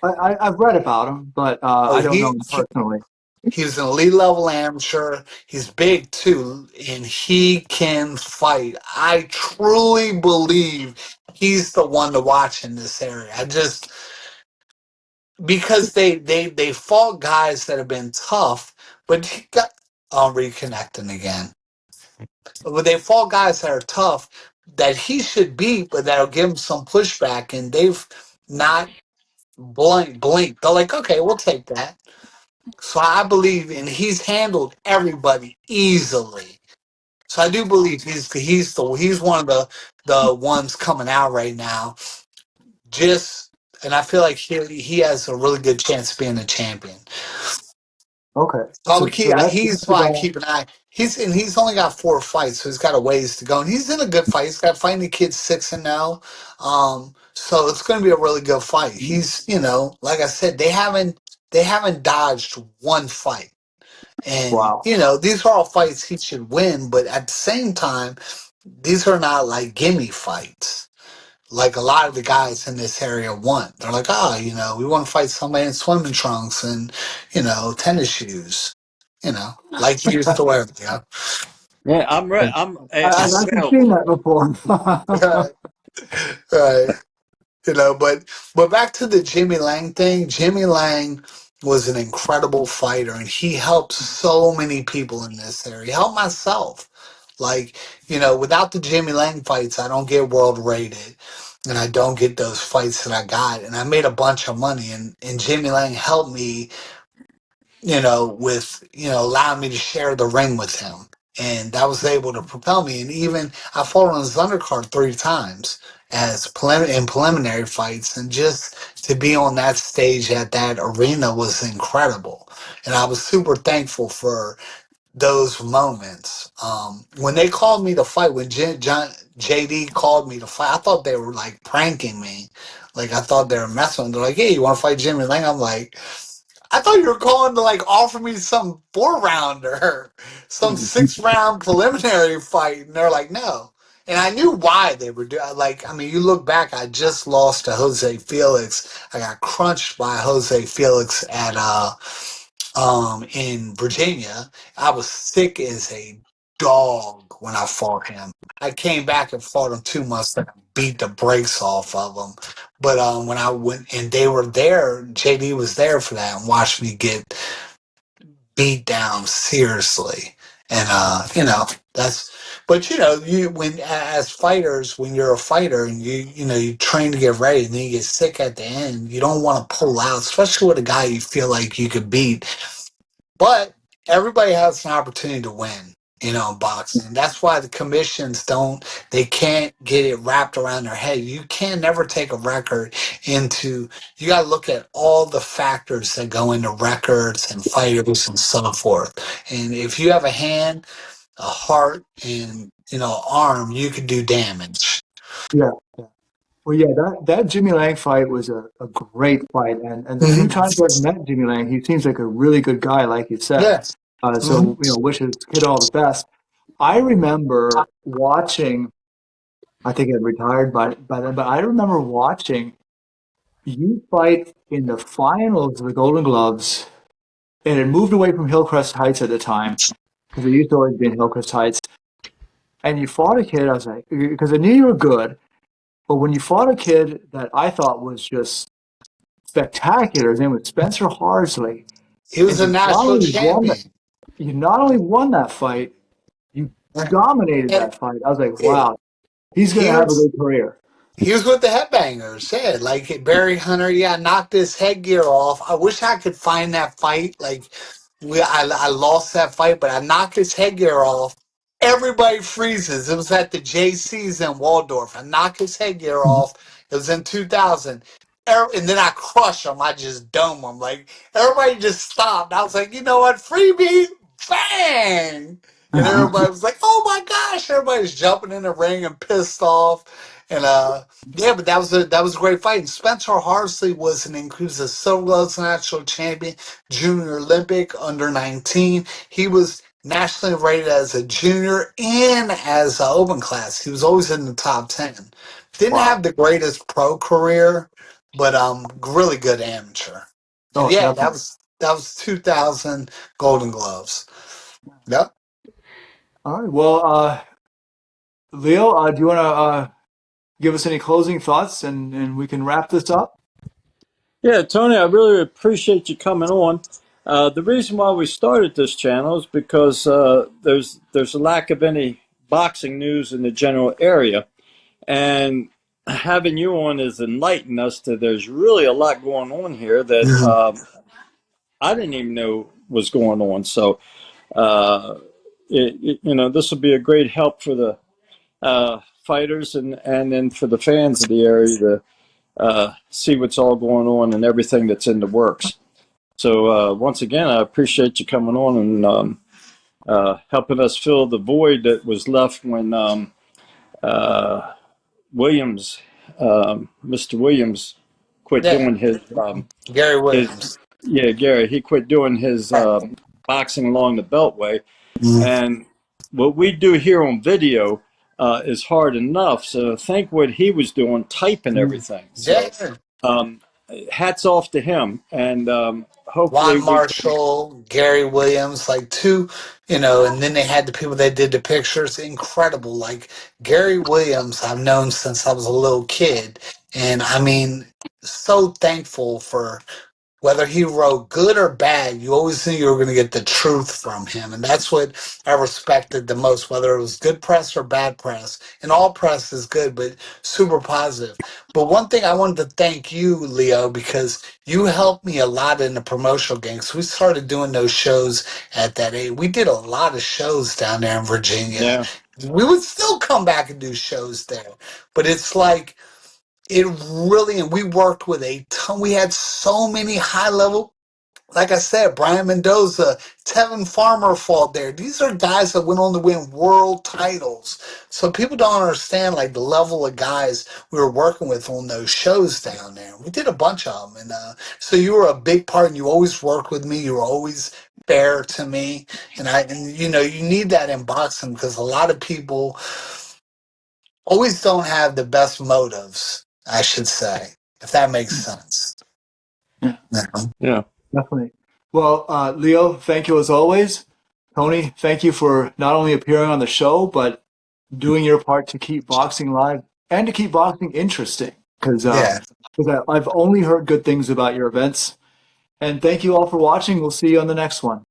I've read about him, but Oh, I don't know him personally. he's an elite level amateur. He's big too, and he can fight. I truly believe he's the one to watch in this area. I just because they fought guys that have been tough, but he got reconnecting again. But they fought guys that are tough that he should beat, but that'll give him some pushback, and they've not blink. They're like, okay, we'll take that. So I believe, and he's handled everybody easily. So I do believe he's one of the ones coming out right now. Just and I feel like he has a really good chance of being a champion. Okay, So so he's that's the why I guy. keep an eye. He's only got 4 fights, so he's got a ways to go, and he's in a good fight. He's got fighting the kid 6-0, so it's going to be a really good fight. He's like I said, they haven't dodged one fight, and Wow. these are all fights he should win, but at the same time, these are not like gimme fights like a lot of the guys in this area want. They're like, we want to fight somebody in swimming trunks and, tennis shoes, like you used to wear. Yeah, I'm right. I'm I've as actually well. seen that before. Right, right. But back to the Jimmy Lang thing. Jimmy Lang was an incredible fighter, and he helped so many people in this area. He helped myself. Like, without the Jimmy Lang fights, I don't get world rated, and I don't get those fights that I got. And I made a bunch of money, and Jimmy Lang helped me with, allowing me to share the ring with him. And that was able to propel me. And even I fought on his undercard 3 times as in preliminary fights. And just to be on that stage at that arena was incredible. And I was super thankful for those moments. When they called me to fight, when JD called me to fight, I thought they were like pranking me. Like I thought they were messing with me. They're like, hey, you want to fight Jimmy Lang? I'm like, I thought you were calling to like offer me some 4 rounder, some 6 round preliminary fight, and they're like, no. And I knew why they were doing. Like, I mean, you look back, I just lost to Jose Felix. I got crunched by Jose Felix at in Virginia. I was sick as a dog when I fought him. I came back and fought him 2 months and beat the brakes off of him. But when I went and they were there, JD was there for that and watched me get beat down seriously. And that's but you when as fighters, when you're a fighter and you train to get ready and then you get sick at the end, you don't want to pull out, especially with a guy you feel like you could beat. But everybody has an opportunity to win, in boxing. That's why the commissions they can't get it wrapped around their head. You can never take a record you got to look at all the factors that go into records and fighters and so forth. And if you have a hand, a heart, and, arm, you could do damage. Yeah. Well, yeah, that Jimmy Lang fight was a great fight, and the few Mhm. times I've met Jimmy Lang, he seems like a really good guy, like you said. Yes. So Mhm. wish his kid all the best. I remember watching. I think I'd retired by then, but I remember watching you fight in the finals of the Golden Gloves, and it moved away from Hillcrest Heights at the time because it used to always be in Hillcrest Heights. And you fought a kid. I was like, because I knew you were good, but when you fought a kid that I thought was just spectacular. His name was Spencer Harsley, He and was a national champion. you not only won that fight, you dominated And that fight. I was like, it, wow, he's going he to have a was good career. He was with the Headbangers, yeah. Like Barry Hunter, yeah, knocked his headgear off. I wish I could find that fight. Like I lost that fight, but I knocked his headgear off. Everybody freezes. It was at the JC's in Waldorf. I knocked his headgear off. It was in 2000. And then I crush him. I just dome him. Like everybody just stopped. I was like, you know what? Freebie, bang! And everybody was like, oh my gosh! Everybody's jumping in the ring and pissed off. And yeah, but that was a great fight. And Spencer Harsley he was a silver gloves national champion, junior Olympic under 19. He was nationally rated as a junior and as an open class. He was always in the top 10. Didn't Wow. have the greatest pro career, but really good amateur. And Oh, yeah, definitely. that was 2000 Golden Gloves. Yep. All right. Well, Leo, do you want to give us any closing thoughts and we can wrap this up? Yeah, Tony, I really appreciate you coming on. The reason why we started this channel is because there's a lack of any boxing news in the general area, and having you on has enlightened us that there's really a lot going on here that Mhm. I didn't even know was going on. So, uh, this will be a great help for the fighters and then for the fans of the area to see what's all going on and everything that's in the works. So once again, I appreciate you coming on and helping us fill the void that was left when uh, Williams, Mr. Williams, quit Yeah, doing Gary his Williams. yeah, Gary. He quit doing his boxing along the Beltway, Mhm. and what we do here on video is hard enough. So think what he was doing, typing everything. Yeah, So um, hats off to him, and hopefully Ron we can. Marshall, Gary Williams, like two, and then they had the people that did the pictures. Incredible. Like Gary Williams, I've known since I was a little kid. And I mean, so thankful for whether he wrote good or bad, you always knew you were going to get the truth from him. And that's what I respected the most, whether it was good press or bad press. And all press is good, but super positive. But one thing I wanted to thank you, Leo, because you helped me a lot in the promotional games. We started doing those shows at that age. We did a lot of shows down there in Virginia. Yeah, We would still come back and do shows there. But it's like, it really, and we worked with a ton. We had so many high level, like I said, Brian Mendoza, Tevin Farmer fought there. These are guys that went on to win world titles. So people don't understand like the level of guys we were working with on those shows down there. We did a bunch of them, and so you were a big part, and you always worked with me. You were always fair to me, and you need that in boxing because a lot of people always don't have the best motives, I should say, if that makes sense. Yeah, Yeah. yeah. definitely. Well, Leo, thank you as always. Tony, thank you for not only appearing on the show, but doing your part to keep boxing live and to keep boxing interesting. Because Yeah. I've only heard good things about your events. And thank you all for watching. We'll see you on the next one.